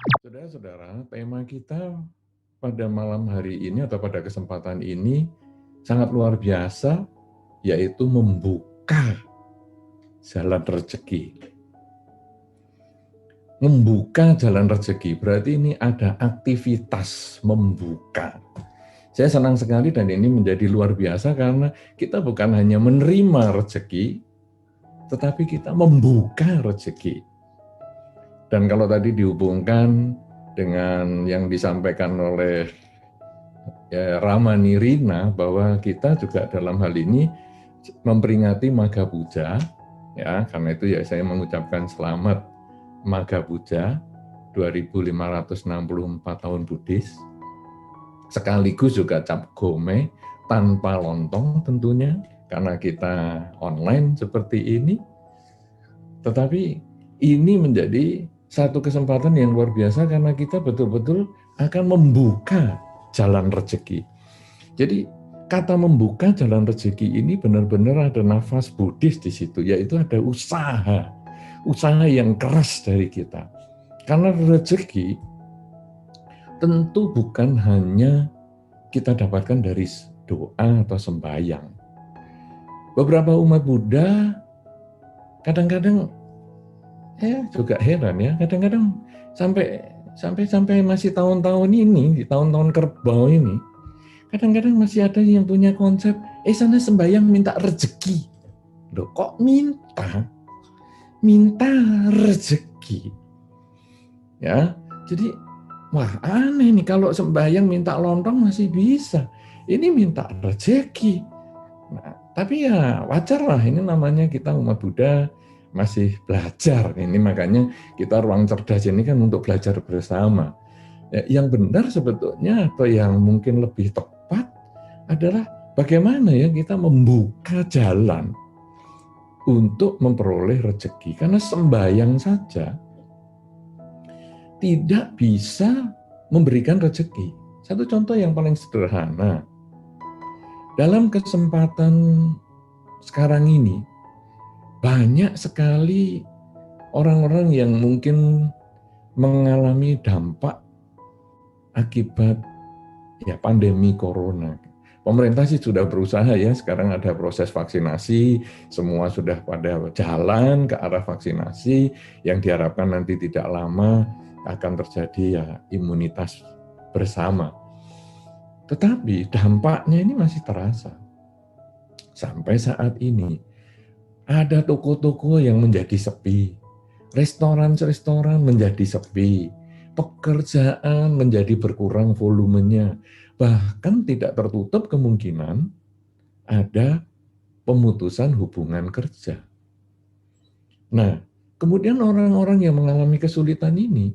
Saudara-saudara, tema kita pada malam hari ini atau pada kesempatan ini sangat luar biasa, yaitu membuka jalan rezeki. Membuka jalan rezeki, berarti ini ada aktivitas membuka. Saya senang sekali dan ini menjadi luar biasa karena kita bukan hanya menerima rezeki, tetapi kita membuka rezeki. Dan kalau tadi dihubungkan dengan yang disampaikan oleh Rama Nirina, bahwa kita juga dalam hal ini memperingati Magha Puja, ya, karena itu ya saya mengucapkan selamat Magha Puja 2564 tahun Buddhis, sekaligus juga Cap Gome tanpa lontong tentunya, karena kita online seperti ini, tetapi ini menjadi satu kesempatan yang luar biasa karena kita betul-betul akan membuka jalan rezeki. Jadi kata membuka jalan rezeki ini benar-benar ada nafas Buddhis di situ, yaitu ada usaha yang keras dari kita. Karena rezeki tentu bukan hanya kita dapatkan dari doa atau sembahyang. Beberapa umat Buddha kadang-kadang juga heran ya, kadang-kadang sampai masih tahun-tahun ini, di tahun-tahun kerbau ini, kadang-kadang masih ada yang punya konsep, sana sembahyang minta rezeki. Loh, kok minta rezeki? Ya, jadi wah aneh nih, kalau sembahyang minta lontong masih bisa, ini minta rezeki. Nah, tapi ya wajar lah, ini namanya kita umat Buddha masih belajar. Ini makanya kita ruang cerdas ini kan untuk belajar bersama. Yang benar sebetulnya atau yang mungkin lebih tepat adalah bagaimana ya kita membuka jalan untuk memperoleh rezeki. Karena sembahyang saja tidak bisa memberikan rezeki. Satu contoh yang paling sederhana. Dalam kesempatan sekarang ini, banyak sekali orang-orang yang mungkin mengalami dampak akibat pandemi corona. Pemerintah sih sudah berusaha ya, sekarang ada proses vaksinasi, semua sudah pada jalan ke arah vaksinasi, yang diharapkan nanti tidak lama akan terjadi imunitas bersama. Tetapi dampaknya ini masih terasa. Sampai saat ini, ada toko-toko yang menjadi sepi, restoran-restoran menjadi sepi, pekerjaan menjadi berkurang volumenya, bahkan tidak tertutup kemungkinan ada pemutusan hubungan kerja. Nah, kemudian orang-orang yang mengalami kesulitan ini,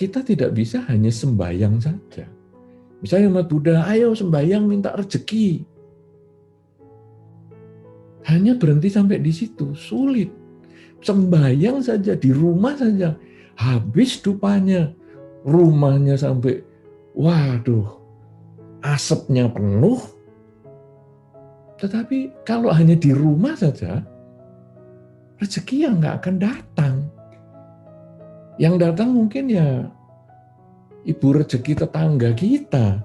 kita tidak bisa hanya sembahyang saja. Misalnya umat Buddha, ayo sembahyang minta rezeki. Hanya berhenti sampai di situ, sulit. Sembahyang saja, di rumah saja, habis dupanya, rumahnya sampai, waduh, asapnya penuh. Tetapi kalau hanya di rumah saja, rezeki yang nggak akan datang. Yang datang mungkin ya ibu rezeki tetangga kita,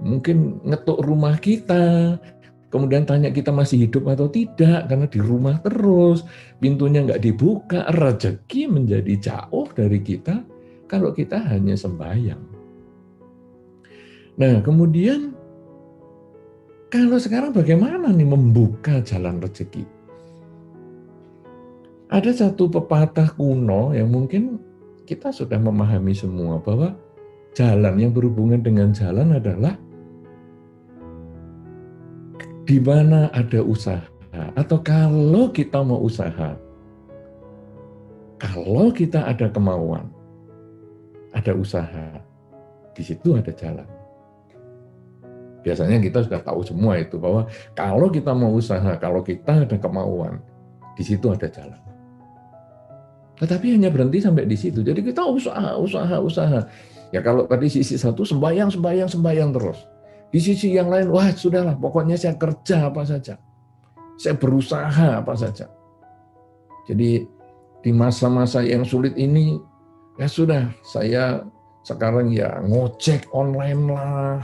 mungkin ngetuk rumah kita, kemudian tanya kita masih hidup atau tidak, karena di rumah terus, pintunya nggak dibuka, rezeki menjadi jauh dari kita kalau kita hanya sembahyang. Nah, kemudian kalau sekarang bagaimana nih membuka jalan rezeki? Ada satu pepatah kuno yang mungkin kita sudah memahami semua, bahwa jalan yang berhubungan dengan jalan adalah di mana ada usaha, atau kalau kita mau usaha, kalau kita ada kemauan, ada usaha, di situ ada jalan. Biasanya kita sudah tahu semua itu, bahwa kalau kita mau usaha, kalau kita ada kemauan, di situ ada jalan. Tetapi hanya berhenti sampai di situ. Jadi kita usaha. Ya kalau tadi sisi satu sembahyang terus. Di sisi yang lain, wah sudahlah, pokoknya saya kerja apa saja. Saya berusaha apa saja. Jadi di masa-masa yang sulit ini, Ya sudah, saya sekarang ya ngojek online lah,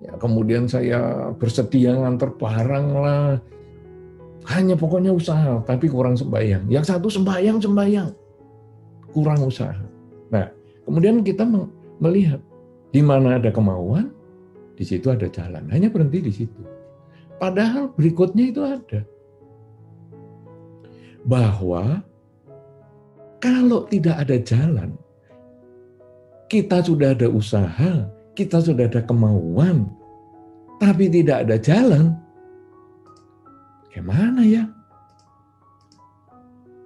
ya kemudian saya bersedia nganter barang lah, hanya pokoknya usaha, tapi kurang sembahyang. Yang satu sembahyang, kurang usaha. Nah, kemudian kita melihat di mana ada kemauan, di situ ada jalan. Hanya berhenti di situ. Padahal berikutnya itu ada. Bahwa kalau tidak ada jalan, kita sudah ada usaha, kita sudah ada kemauan, tapi tidak ada jalan, gimana ya?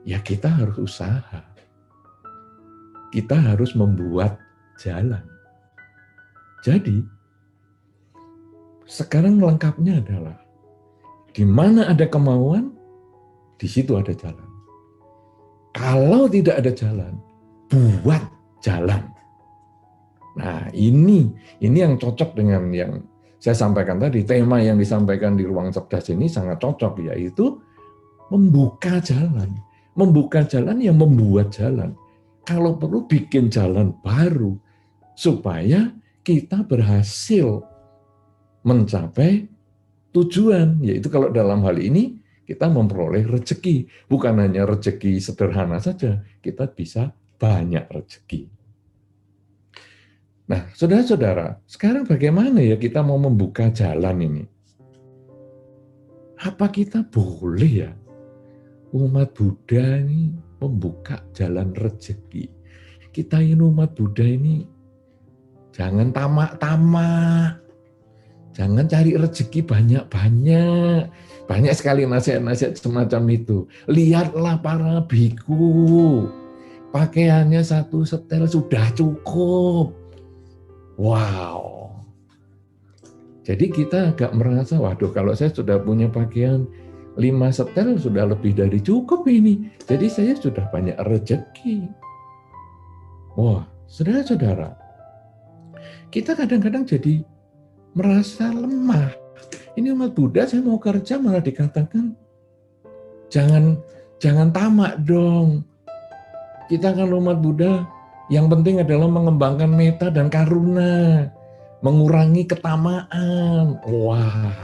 Ya kita harus usaha. Kita harus membuat jalan. Jadi, sekarang lengkapnya adalah, di mana ada kemauan, di situ ada jalan. Kalau tidak ada jalan, buat jalan. Nah, ini yang cocok dengan yang saya sampaikan tadi. Tema yang disampaikan di Ruang Cerdas ini sangat cocok, yaitu membuka jalan. Membuka jalan yang membuat jalan. Kalau perlu bikin jalan baru, supaya kita berhasil mencapai tujuan. Yaitu kalau dalam hal ini, kita memperoleh rezeki. Bukan hanya rezeki sederhana saja, kita bisa banyak rezeki. Nah, saudara-saudara, sekarang bagaimana ya kita mau membuka jalan ini? Apa kita boleh ya umat Buddha ini membuka jalan rezeki? Kita ini umat Buddha ini jangan tamak-tamak, jangan cari rezeki banyak-banyak. Banyak sekali nasihat-nasihat semacam itu. Lihatlah para biku, pakaiannya satu setel sudah cukup. Wow. Jadi kita agak merasa, waduh kalau saya sudah punya pakaian 5 setel sudah lebih dari cukup ini. Jadi saya sudah banyak rezeki. Wah, saudara-saudara, kita kadang-kadang jadi merasa lemah. Ini umat Buddha, saya mau kerja malah dikatakan, jangan tamak dong. Kita kan umat Buddha, yang penting adalah mengembangkan metta dan karuna, mengurangi ketamaan. Wah,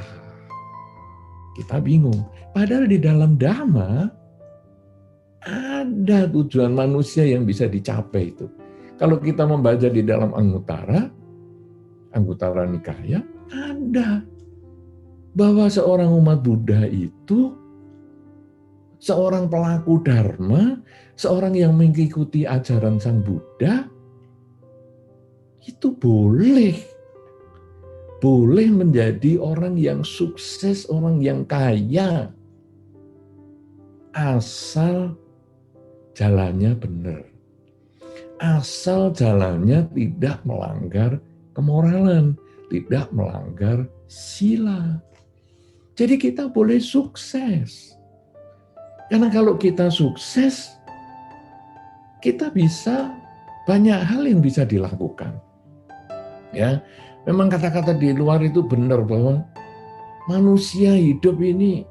kita bingung. Padahal di dalam Dhamma, ada tujuan manusia yang bisa dicapai itu. Kalau kita membaca di dalam Anguttara Nikaya, ada. Bahwa seorang umat Buddha itu, seorang pelaku Dharma, seorang yang mengikuti ajaran Sang Buddha, itu boleh menjadi orang yang sukses, orang yang kaya, asal jalannya benar. Asal jalannya tidak melanggar kemoralan, tidak melanggar sila. Jadi kita boleh sukses. Karena kalau kita sukses, kita bisa banyak hal yang bisa dilakukan. Ya, memang kata-kata di luar itu benar bahwa manusia hidup ini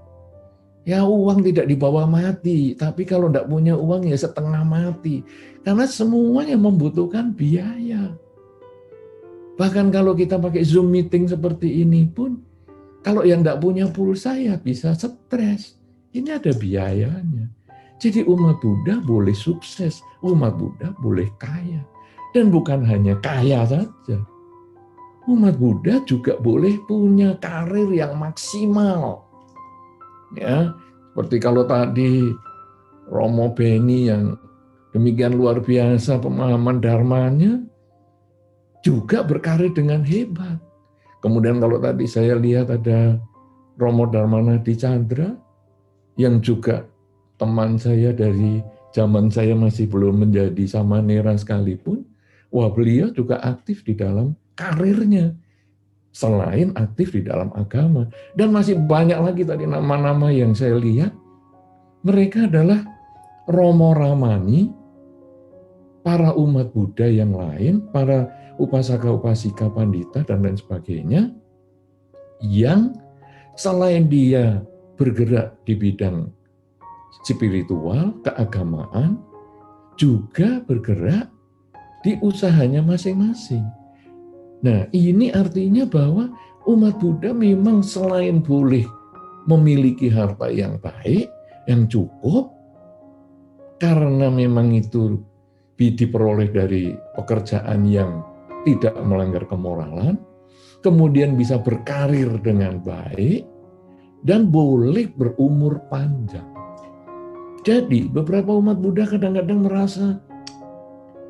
ya uang tidak dibawa mati, tapi kalau tidak punya uang ya setengah mati. Karena semuanya membutuhkan biaya. Bahkan kalau kita pakai Zoom meeting seperti ini pun, kalau yang tidak punya pulsa ya bisa stres. Ini ada biayanya. Jadi umat Buddha boleh sukses, umat Buddha boleh kaya. Dan bukan hanya kaya saja. Umat Buddha juga boleh punya karir yang maksimal. Ya, seperti kalau tadi Romo Beni yang demikian luar biasa pemahaman dharmanya, juga berkarir dengan hebat. Kemudian kalau tadi saya lihat ada Romo Dharmanadi Chandra, yang juga teman saya dari zaman saya masih belum menjadi samanera sekalipun, wah beliau juga aktif di dalam karirnya, selain aktif di dalam agama. Dan masih banyak lagi tadi nama-nama yang saya lihat, mereka adalah Romo Ramani, para umat Buddha yang lain, para upasaka-upasika pandita dan lain sebagainya, yang selain dia bergerak di bidang spiritual, keagamaan, juga bergerak di usahanya masing-masing. Nah, ini artinya bahwa umat Buddha memang selain boleh memiliki harta yang baik, yang cukup, karena memang itu diperoleh dari pekerjaan yang tidak melanggar kemoralan, kemudian bisa berkarir dengan baik, dan boleh berumur panjang. Jadi beberapa umat Buddha kadang-kadang merasa,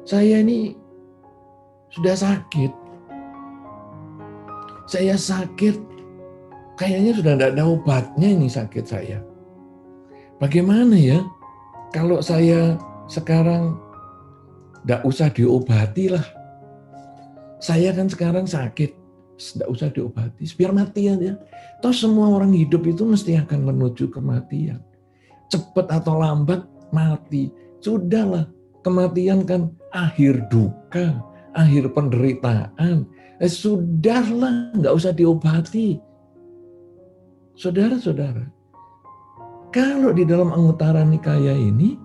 saya ini sudah sakit, saya sakit, kayaknya sudah tidak ada obatnya ini sakit saya. Bagaimana ya kalau saya sekarang tidak usah diobati lah. Saya kan sekarang sakit, tidak usah diobati, biar mati aja. Toh semua orang hidup itu mesti akan menuju kematian. Cepat atau lambat mati. Sudahlah, kematian kan akhir duka, akhir penderitaan. Sudahlah, nggak usah diobati. Saudara-saudara, kalau di dalam Anguttara Nikaya ini,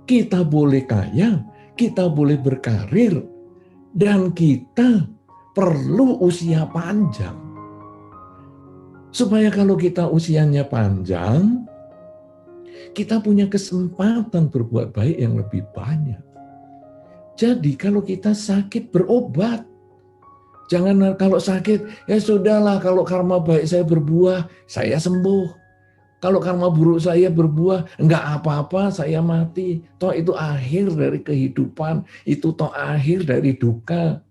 kita boleh kaya, kita boleh berkarir, dan kita perlu usia panjang. Supaya kalau kita usianya panjang, kita punya kesempatan berbuat baik yang lebih banyak. Jadi kalau kita sakit, berobat. Jangan kalau sakit, ya sudahlah, kalau karma baik saya berbuah, saya sembuh. Kalau karma buruk saya berbuah, enggak apa-apa, saya mati. Toh itu akhir dari kehidupan, itu toh akhir dari duka.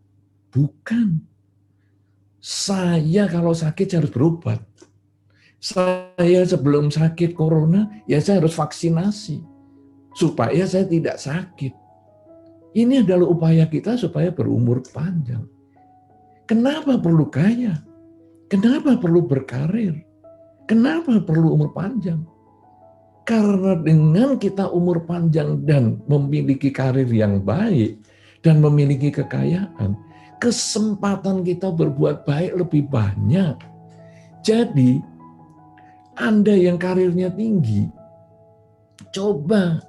Bukan. Saya kalau sakit saya harus berobat. Saya sebelum sakit corona, ya saya harus vaksinasi. Supaya saya tidak sakit. Ini adalah upaya kita supaya berumur panjang. Kenapa perlu kaya? Kenapa perlu berkarir? Kenapa perlu umur panjang? Karena dengan kita umur panjang dan memiliki karir yang baik dan memiliki kekayaan, kesempatan kita berbuat baik lebih banyak. Jadi, Anda yang karirnya tinggi, coba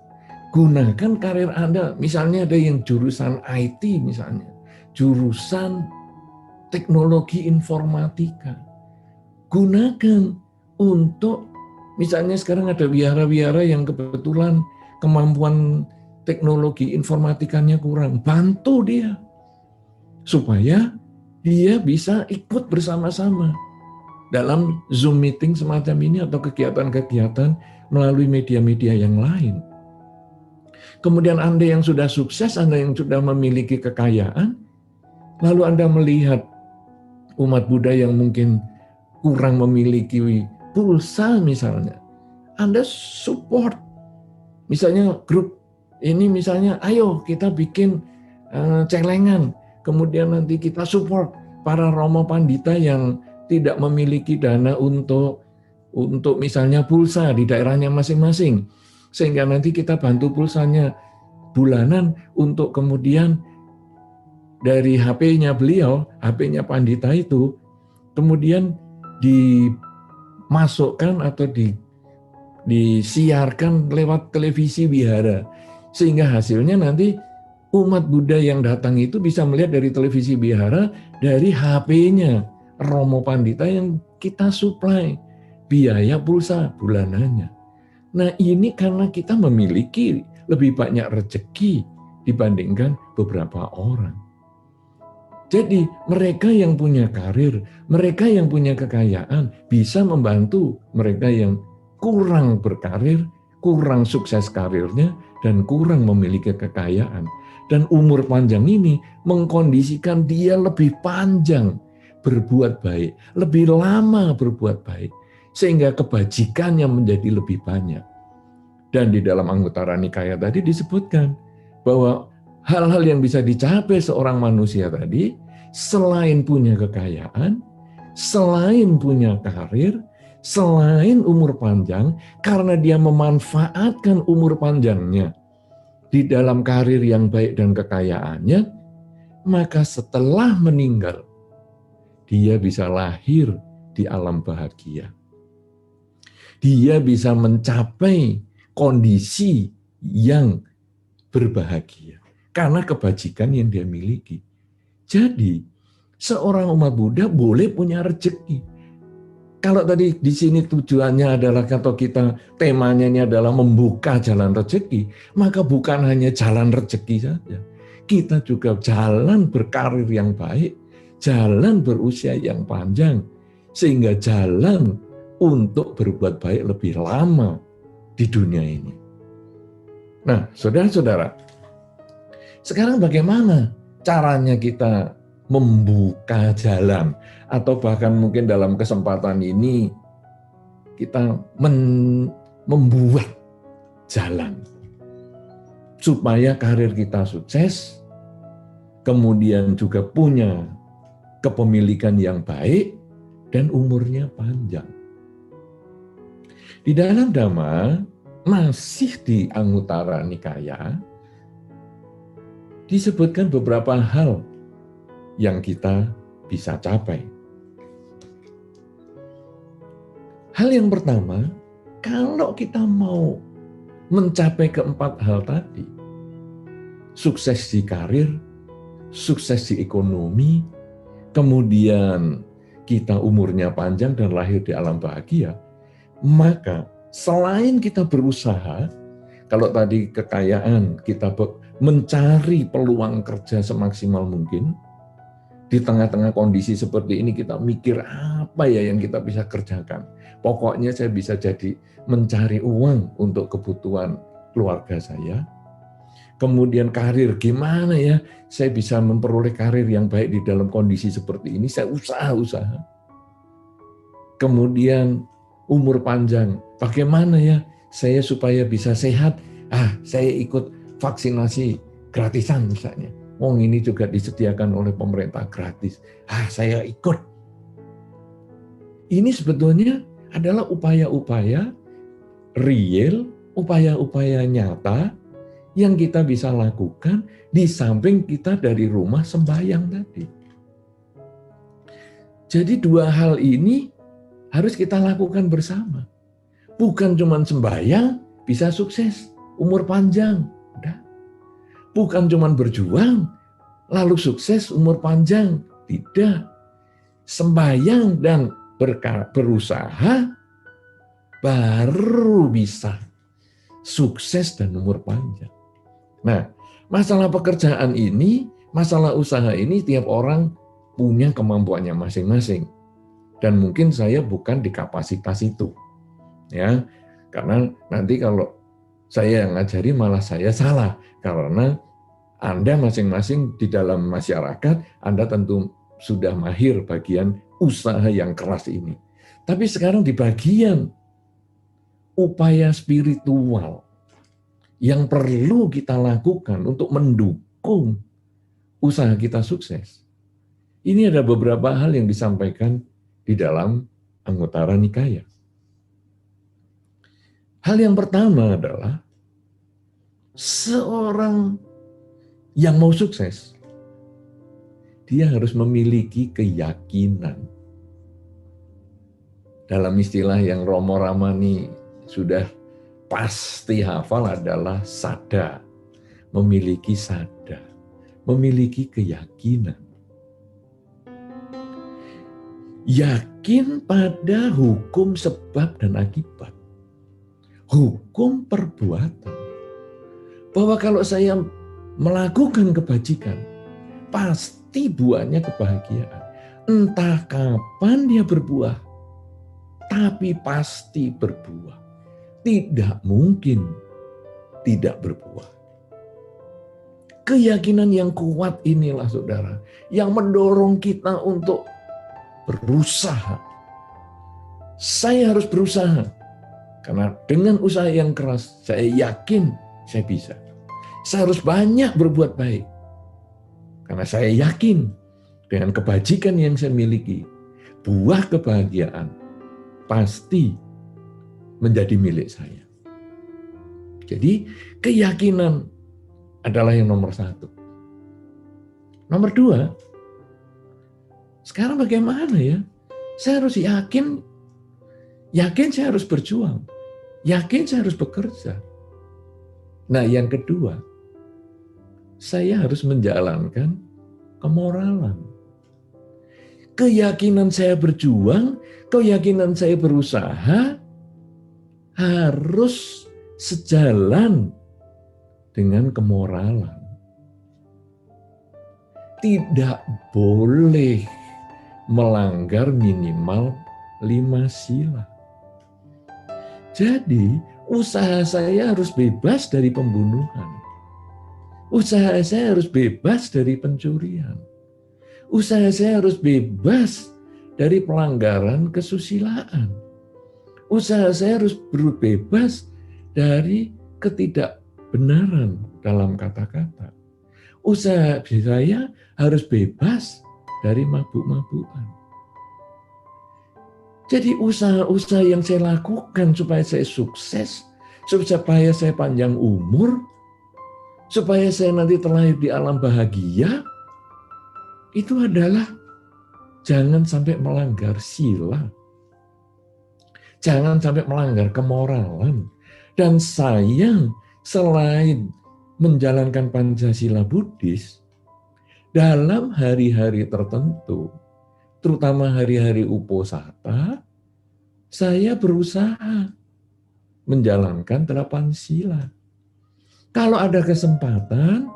gunakan karir Anda. Misalnya ada yang jurusan IT misalnya, jurusan teknologi informatika. Gunakan untuk, misalnya sekarang ada wihara-wihara yang kebetulan kemampuan teknologi informatikanya kurang, bantu dia supaya dia bisa ikut bersama-sama dalam Zoom meeting semacam ini atau kegiatan-kegiatan melalui media-media yang lain. Kemudian Anda yang sudah sukses, Anda yang sudah memiliki kekayaan, lalu Anda melihat umat Buddha yang mungkin kurang memiliki pulsa misalnya, Anda support. Misalnya grup ini misalnya, ayo kita bikin celengan, kemudian nanti kita support para Romo Pandita yang tidak memiliki dana untuk misalnya pulsa di daerahnya masing-masing, sehingga nanti kita bantu pulsanya bulanan untuk kemudian dari HP-nya beliau, HP-nya Pandita itu, kemudian dimasukkan atau disiarkan lewat televisi wihara. Sehingga hasilnya nanti umat Buddha yang datang itu bisa melihat dari televisi wihara, dari HP-nya Romo Pandita yang kita suplai biaya pulsa bulanannya. Nah ini karena kita memiliki lebih banyak rezeki dibandingkan beberapa orang. Jadi mereka yang punya karir, mereka yang punya kekayaan bisa membantu mereka yang kurang berkarir, kurang sukses karirnya, dan kurang memiliki kekayaan. Dan umur panjang ini mengkondisikan dia lebih panjang berbuat baik, lebih lama berbuat baik, sehingga kebajikannya menjadi lebih banyak. Dan di dalam Anguttara Nikaya tadi disebutkan bahwa hal-hal yang bisa dicapai seorang manusia tadi, selain punya kekayaan, selain punya karir, selain umur panjang, karena dia memanfaatkan umur panjangnya di dalam karir yang baik dan kekayaannya, maka setelah meninggal, dia bisa lahir di alam bahagia. Dia bisa mencapai kondisi yang berbahagia. karena kebajikan yang dia miliki. Jadi, seorang umat Buddha boleh punya rezeki. Kalau tadi di sini tujuannya adalah atau kita temanya ini adalah membuka jalan rezeki, maka bukan hanya jalan rezeki saja. Kita juga jalan berkarir yang baik, jalan berusia yang panjang, sehingga jalan untuk berbuat baik lebih lama di dunia ini. Nah, saudara-saudara, sekarang bagaimana caranya kita membuka jalan, atau bahkan mungkin dalam kesempatan ini kita membuat jalan supaya karir kita sukses, kemudian juga punya kepemilikan yang baik dan umurnya panjang. Di dalam Dhamma, masih di Anguttara Nikaya, disebutkan beberapa hal yang kita bisa capai. Hal yang pertama, kalau kita mau mencapai keempat hal tadi, sukses di karir, sukses di ekonomi, kemudian kita umurnya panjang dan lahir di alam bahagia, maka selain kita berusaha, kalau tadi kekayaan, kita mencari peluang kerja semaksimal mungkin. Di tengah-tengah kondisi seperti ini kita mikir apa ya yang kita bisa kerjakan. Pokoknya saya bisa jadi mencari uang untuk kebutuhan keluarga saya. Kemudian karir, gimana ya saya bisa memperoleh karir yang baik di dalam kondisi seperti ini. Saya usaha-usaha. Kemudian umur panjang, bagaimana ya saya supaya bisa sehat. Saya ikut vaksinasi gratisan misalnya. Ini juga disediakan oleh pemerintah gratis. Saya ikut. Ini sebetulnya adalah upaya-upaya real, upaya-upaya nyata yang kita bisa lakukan di samping kita dari rumah sembahyang tadi. Jadi dua hal ini harus kita lakukan bersama. Bukan cuma sembahyang bisa sukses, umur panjang. Bukan cuma berjuang, lalu sukses umur panjang. Tidak. Sembahyang dan berusaha, baru bisa sukses dan umur panjang. Nah, masalah pekerjaan ini, masalah usaha ini, tiap orang punya kemampuannya masing-masing. Dan mungkin saya bukan di kapasitas itu. Ya, karena nanti kalau saya yang ngajari malah saya salah. Karena Anda masing-masing di dalam masyarakat, Anda tentu sudah mahir bagian usaha yang keras ini. Tapi sekarang di bagian upaya spiritual yang perlu kita lakukan untuk mendukung usaha kita sukses. Ini ada beberapa hal yang disampaikan di dalam Anguttara Nikaya. Hal yang pertama adalah seorang yang mau sukses, dia harus memiliki keyakinan. Dalam istilah yang Romo Ramani sudah pasti hafal adalah sada, memiliki sada, memiliki keyakinan. Yakin pada hukum sebab dan akibat, hukum perbuatan. Bahwa kalau saya melakukan kebajikan, pasti buahnya kebahagiaan. Entah kapan dia berbuah, tapi pasti berbuah. Tidak mungkin tidak berbuah. Keyakinan yang kuat inilah saudara, yang mendorong kita untuk berusaha. Saya harus berusaha, karena dengan usaha yang keras, saya yakin saya bisa. Saya harus banyak berbuat baik. Karena saya yakin dengan kebajikan yang saya miliki, buah kebahagiaan pasti menjadi milik saya. Jadi keyakinan adalah yang nomor satu. Nomor dua, sekarang bagaimana ya? Saya harus yakin saya harus berjuang, yakin saya harus bekerja. Nah yang kedua, saya harus menjalankan kemoralan. Keyakinan saya berjuang, keyakinan saya berusaha harus sejalan dengan kemoralan. Tidak boleh melanggar minimal 5 sila. Jadi, usaha saya harus bebas dari pembunuhan. Usaha saya harus bebas dari pencurian. Usaha saya harus bebas dari pelanggaran kesusilaan. Usaha saya harus bebas dari ketidakbenaran dalam kata-kata. Usaha saya harus bebas dari mabuk-mabukan. Jadi usaha-usaha yang saya lakukan supaya saya sukses, supaya saya panjang umur, supaya saya nanti terlahir di alam bahagia, itu adalah jangan sampai melanggar sila. Jangan sampai melanggar kemoralan. Dan saya selain menjalankan Pancasila Buddhis, dalam hari-hari tertentu, terutama hari-hari Uposatha, saya berusaha menjalankan 8 sila. Kalau ada kesempatan,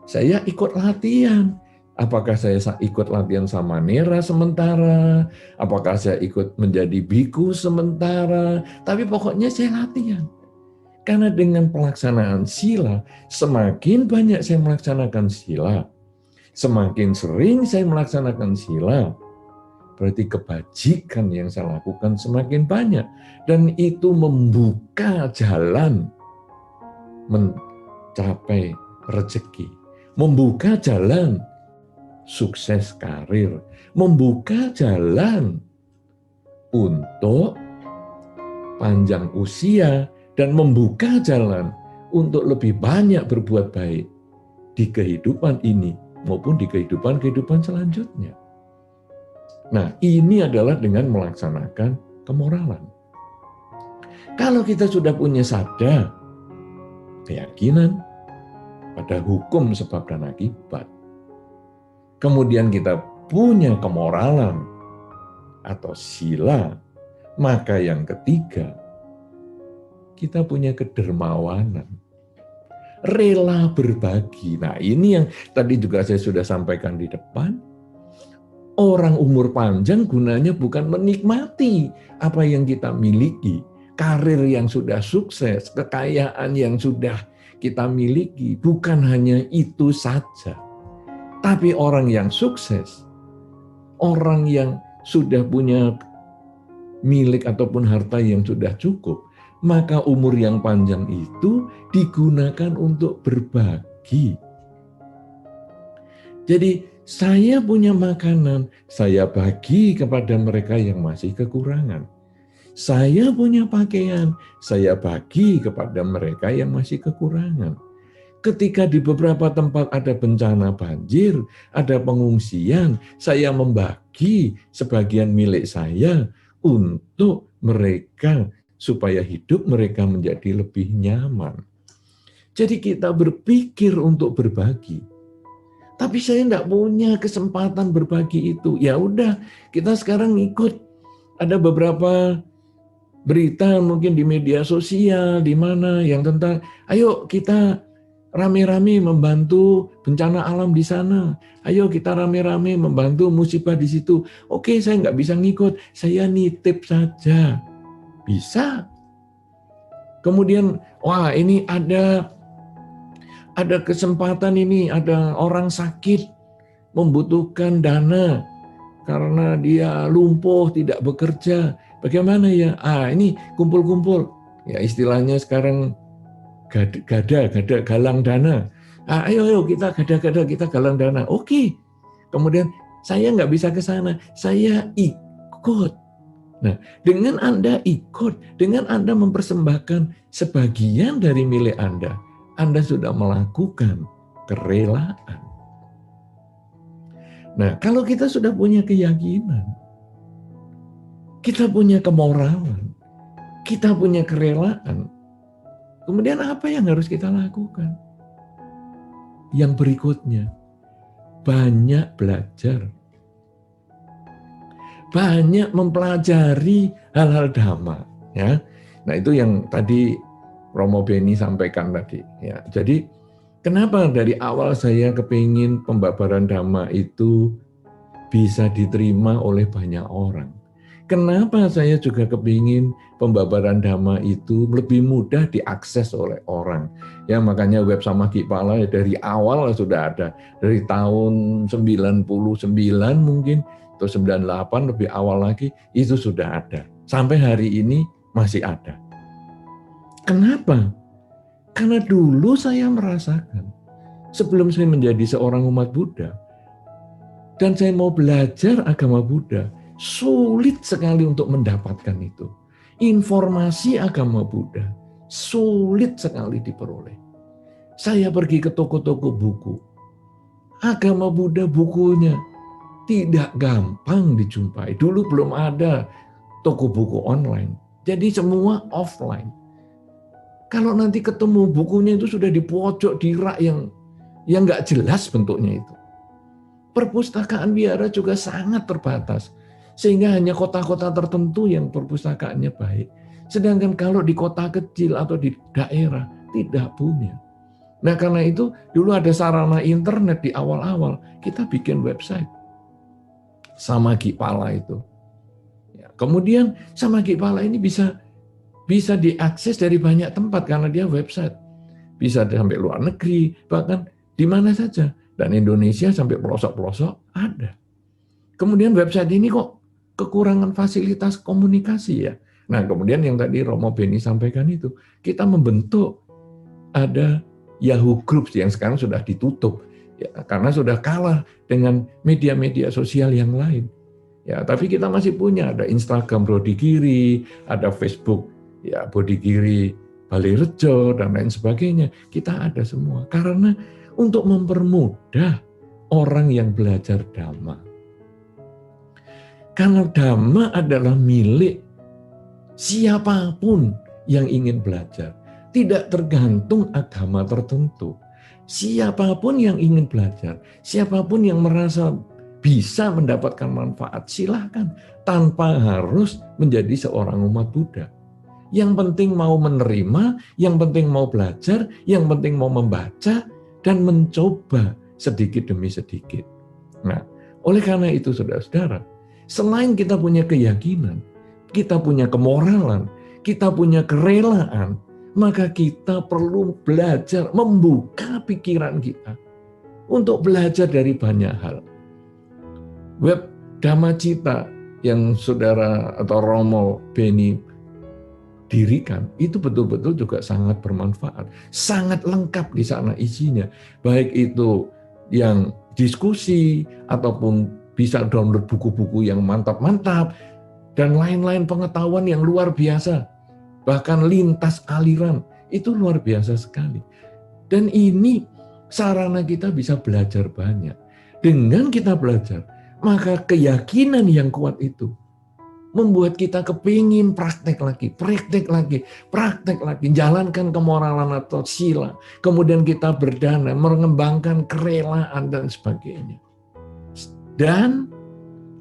saya ikut latihan. Apakah saya ikut latihan Samanera sementara, apakah saya ikut menjadi biku sementara, tapi pokoknya saya latihan. Karena dengan pelaksanaan sila, semakin banyak saya melaksanakan sila, semakin sering saya melaksanakan sila, berarti kebajikan yang saya lakukan semakin banyak. Dan itu membuka jalan mencapai rezeki, membuka jalan sukses karir, membuka jalan untuk panjang usia, dan membuka jalan untuk lebih banyak berbuat baik di kehidupan ini maupun di kehidupan selanjutnya. Nah, ini adalah dengan melaksanakan kemoralan. Kalau kita sudah punya sadar, keyakinan pada hukum sebab dan akibat, kemudian kita punya kemoralan atau sila, maka yang ketiga, kita punya kedermawanan, rela berbagi. Nah, ini yang tadi juga saya sudah sampaikan di depan. Orang umur panjang gunanya bukan menikmati apa yang kita miliki, karir yang sudah sukses, kekayaan yang sudah kita miliki, bukan hanya itu saja. Tapi orang yang sukses, orang yang sudah punya milik ataupun harta yang sudah cukup, maka umur yang panjang itu digunakan untuk berbagi. Jadi saya punya makanan, saya bagi kepada mereka yang masih kekurangan. Saya punya pakaian, saya bagi kepada mereka yang masih kekurangan. Ketika di beberapa tempat ada bencana banjir, ada pengungsian, saya membagi sebagian milik saya untuk mereka, supaya hidup mereka menjadi lebih nyaman. Jadi kita berpikir untuk berbagi. Tapi saya tidak punya kesempatan berbagi itu. Ya udah, kita sekarang ikut. Ada beberapa berita mungkin di media sosial, di mana yang tentang, ayo kita rame-rame membantu bencana alam di sana. Ayo kita rame-rame membantu musibah di situ. Oke, saya nggak bisa ngikut, saya nitip saja. Bisa. Kemudian, wah ini ada kesempatan ini, ada orang sakit membutuhkan dana karena dia lumpuh, tidak bekerja. Bagaimana ya? Ini kumpul-kumpul. Ya istilahnya sekarang galang dana. Ayo kita gada-gada, kita galang dana. Oke. Kemudian saya nggak bisa ke sana, saya ikut. Nah, dengan Anda ikut, dengan Anda mempersembahkan sebagian dari milik Anda sudah melakukan kerelaan. Nah, kalau kita sudah punya keyakinan, kita punya kemoralan, kita punya kerelaan, kemudian apa yang harus kita lakukan? yang berikutnya, banyak belajar. Banyak mempelajari hal-hal Dhamma, ya. Nah, itu yang tadi Romo Beni sampaikan tadi, ya. Jadi kenapa dari awal saya kepingin pembabaran Dhamma itu bisa diterima oleh banyak orang? Kenapa saya juga kepingin pembabaran Dhamma itu lebih mudah diakses oleh orang? Ya, makanya web Samagipala ya dari awal sudah ada. Dari tahun 99 mungkin, atau 98 lebih awal lagi, itu sudah ada. Sampai hari ini masih ada. Kenapa? Karena dulu saya merasakan, sebelum saya menjadi seorang umat Buddha, dan saya mau belajar agama Buddha, sulit sekali untuk mendapatkan itu. Informasi agama Buddha sulit sekali diperoleh. Saya pergi ke toko-toko buku. Agama Buddha bukunya tidak gampang dijumpai. Dulu belum ada toko buku online. Jadi semua offline. Kalau nanti ketemu bukunya itu sudah di pojok, di rak yang nggak jelas bentuknya itu. Perpustakaan biara juga sangat terbatas, sehingga hanya kota-kota tertentu yang perpustakaannya baik. Sedangkan kalau di kota kecil atau di daerah tidak punya. Nah, karena itu dulu ada sarana internet di awal-awal, kita bikin website Samagipala itu. Ya, kemudian Samagipala ini bisa diakses dari banyak tempat karena dia website. Bisa sampai luar negeri, bahkan di mana saja. Dan Indonesia sampai pelosok-pelosok ada. Kemudian website ini kok kekurangan fasilitas komunikasi ya. Nah, kemudian yang tadi Romo Beni sampaikan itu, kita membentuk ada Yahoo Groups yang sekarang sudah ditutup ya, karena sudah kalah dengan media-media sosial yang lain. Ya, tapi kita masih punya, ada Instagram Bodigiri, ada Facebook ya Bodigiri Balirejo dan lain sebagainya. Kita ada semua karena untuk mempermudah orang yang belajar Dhamma. Karena Dhamma adalah milik siapapun yang ingin belajar. Tidak tergantung agama tertentu. Siapapun yang ingin belajar, siapapun yang merasa bisa mendapatkan manfaat, silahkan. Tanpa harus menjadi seorang umat Buddha. Yang penting mau menerima, yang penting mau belajar, yang penting mau membaca, dan mencoba sedikit demi sedikit. Nah, oleh karena itu saudara-saudara, selain kita punya keyakinan, kita punya kemoralan, kita punya kerelaan, maka kita perlu belajar membuka pikiran kita untuk belajar dari banyak hal. Web Dhammacita yang saudara atau Romo Beni dirikan, itu betul-betul juga sangat bermanfaat. Sangat lengkap di sana isinya. Baik itu yang diskusi, ataupun bisa download buku-buku yang mantap-mantap, dan lain-lain pengetahuan yang luar biasa. Bahkan lintas aliran, itu luar biasa sekali. Dan ini sarana kita bisa belajar banyak. Dengan kita belajar, maka keyakinan yang kuat itu membuat kita kepingin praktek lagi, jalankan kemoralan atau sila. Kemudian kita berdana, mengembangkan kerelaan dan sebagainya. Dan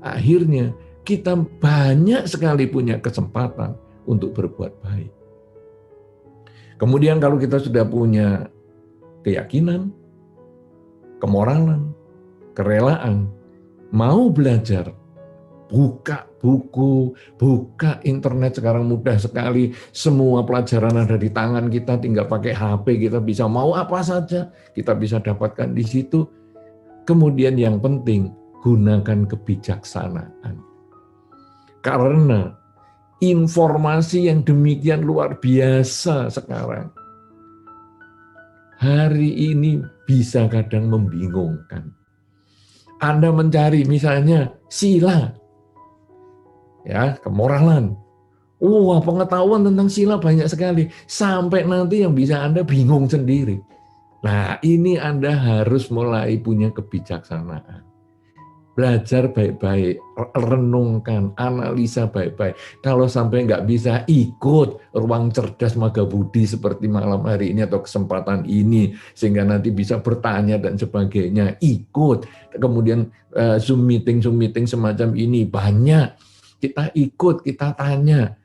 akhirnya kita banyak sekali punya kesempatan untuk berbuat baik. Kemudian kalau kita sudah punya keyakinan, kemoralan, kerelaan, mau belajar, buka buku, buka internet sekarang mudah sekali. Semua pelajaran ada di tangan kita, tinggal pakai HP, kita bisa mau apa saja, kita bisa dapatkan di situ. Kemudian yang penting, gunakan kebijaksanaan. Karena informasi yang demikian luar biasa sekarang, hari ini bisa kadang membingungkan. Anda mencari misalnya sila, ya, kemoralan. Wah, pengetahuan tentang sila banyak sekali. Sampai nanti yang bisa Anda bingung sendiri. Nah, ini Anda harus mulai punya kebijaksanaan. belajar baik-baik, renungkan, analisa baik-baik. Kalau sampai nggak bisa, ikut ruang cerdas Maga Budi seperti malam hari ini atau kesempatan ini, sehingga nanti bisa bertanya dan sebagainya, ikut. Kemudian Zoom meeting semacam ini, banyak. Kita ikut, kita tanya,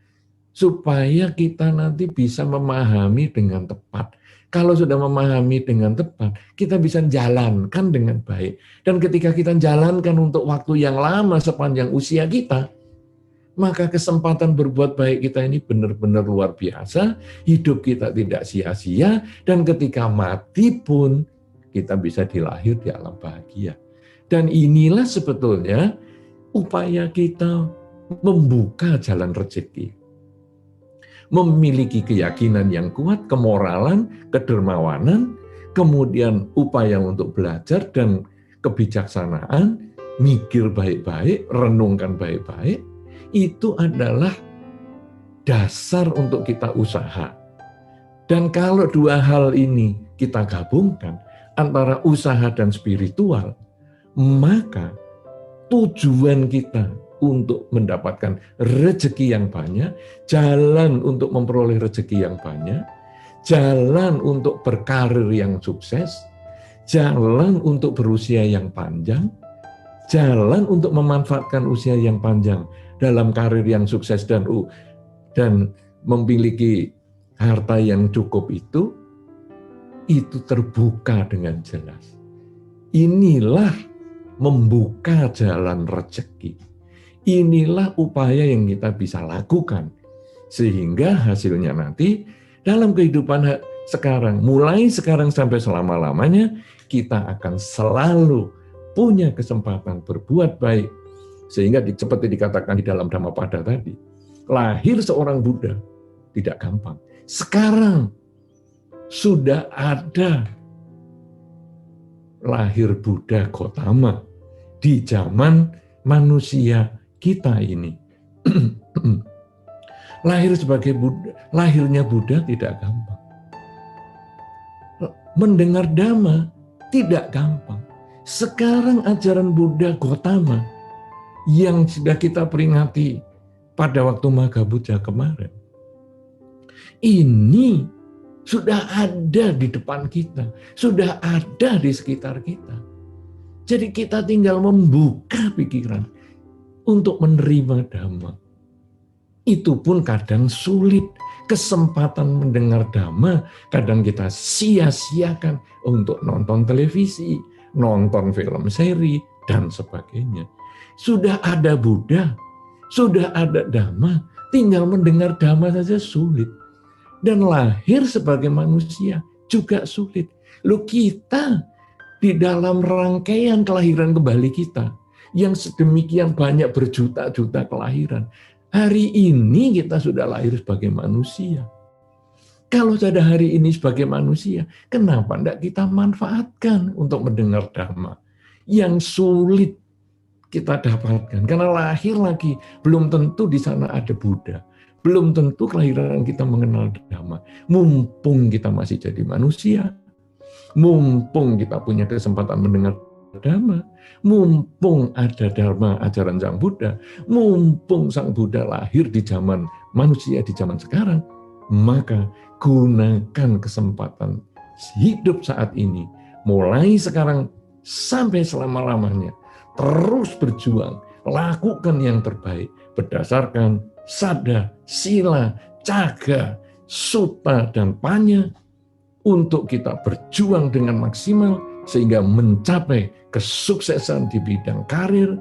supaya kita nanti bisa memahami dengan tepat. Kalau sudah memahami dengan tepat, kita bisa jalankan dengan baik. Dan ketika kita jalankan untuk waktu yang lama sepanjang usia kita, maka kesempatan berbuat baik kita ini benar-benar luar biasa, hidup kita tidak sia-sia, dan ketika mati pun kita bisa dilahir di alam bahagia. Dan inilah sebetulnya upaya kita membuka jalan rezeki. Memiliki keyakinan yang kuat, kemoralan, kedermawanan, kemudian upaya untuk belajar dan kebijaksanaan, mikir baik-baik, renungkan baik-baik, itu adalah dasar untuk kita usaha. Dan kalau dua hal ini kita gabungkan, antara usaha dan spiritual, maka tujuan kita untuk mendapatkan rezeki yang banyak, jalan untuk memperoleh rezeki yang banyak, jalan untuk berkarir yang sukses, jalan untuk berusia yang panjang, jalan untuk memanfaatkan usia yang panjang dalam karir yang sukses dan memiliki harta yang cukup itu terbuka dengan jelas. Inilah membuka jalan rezeki. Inilah upaya yang kita bisa lakukan. Sehingga hasilnya nanti dalam kehidupan sekarang, mulai sekarang sampai selama-lamanya, kita akan selalu punya kesempatan berbuat baik. Sehingga seperti dikatakan di dalam Dhammapada tadi, lahir seorang Buddha tidak gampang. Sekarang sudah ada lahir Buddha Gautama di zaman manusia kita ini. Lahirnya Buddha tidak gampang. Mendengar Dhamma tidak gampang. Sekarang ajaran Buddha Gautama yang sudah kita peringati pada waktu Maga Buddha kemarin, ini sudah ada di depan kita, sudah ada di sekitar kita. Jadi kita tinggal membuka pikiran untuk menerima Dhamma. Itu pun kadang sulit. Kesempatan mendengar Dhamma kadang kita sia-siakan untuk nonton televisi, nonton film seri, dan sebagainya. Sudah ada Buddha, sudah ada Dhamma, tinggal mendengar Dhamma saja sulit. Dan lahir sebagai manusia juga sulit. Loh, kita di dalam rangkaian kelahiran kembali kita, yang sedemikian banyak berjuta-juta kelahiran. Hari ini kita sudah lahir sebagai manusia. Kalau sudah hari ini sebagai manusia, kenapa tidak kita manfaatkan untuk mendengar Dhamma? Yang sulit kita dapatkan. Karena lahir lagi, belum tentu di sana ada Buddha. Belum tentu kelahiran kita mengenal Dhamma. Mumpung kita masih jadi manusia, mumpung kita punya kesempatan mendengar Dhamma, mumpung ada Dharma ajaran Sang Buddha, mumpung Sang Buddha lahir di zaman manusia di zaman sekarang, maka gunakan kesempatan hidup saat ini, mulai sekarang sampai selama-lamanya, terus berjuang, lakukan yang terbaik berdasarkan sada, sila, caga, sutta, dan panya, untuk kita berjuang dengan maksimal sehingga mencapai kesuksesan di bidang karir,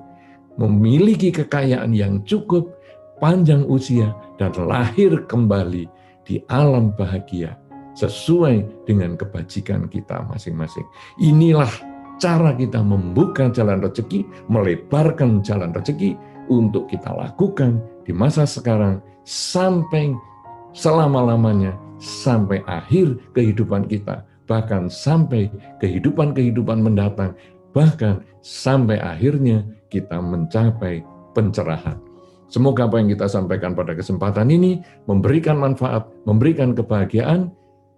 memiliki kekayaan yang cukup, panjang usia, dan lahir kembali di alam bahagia sesuai dengan kebajikan kita masing-masing. Inilah cara kita membuka jalan rezeki, melebarkan jalan rezeki untuk kita lakukan di masa sekarang sampai selama-lamanya, sampai akhir kehidupan kita, bahkan sampai kehidupan-kehidupan mendatang, bahkan sampai akhirnya kita mencapai pencerahan. Semoga apa yang kita sampaikan pada kesempatan ini memberikan manfaat, memberikan kebahagiaan,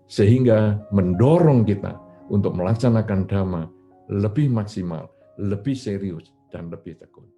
sehingga mendorong kita untuk melaksanakan Dhamma lebih maksimal, lebih serius, dan lebih tekun.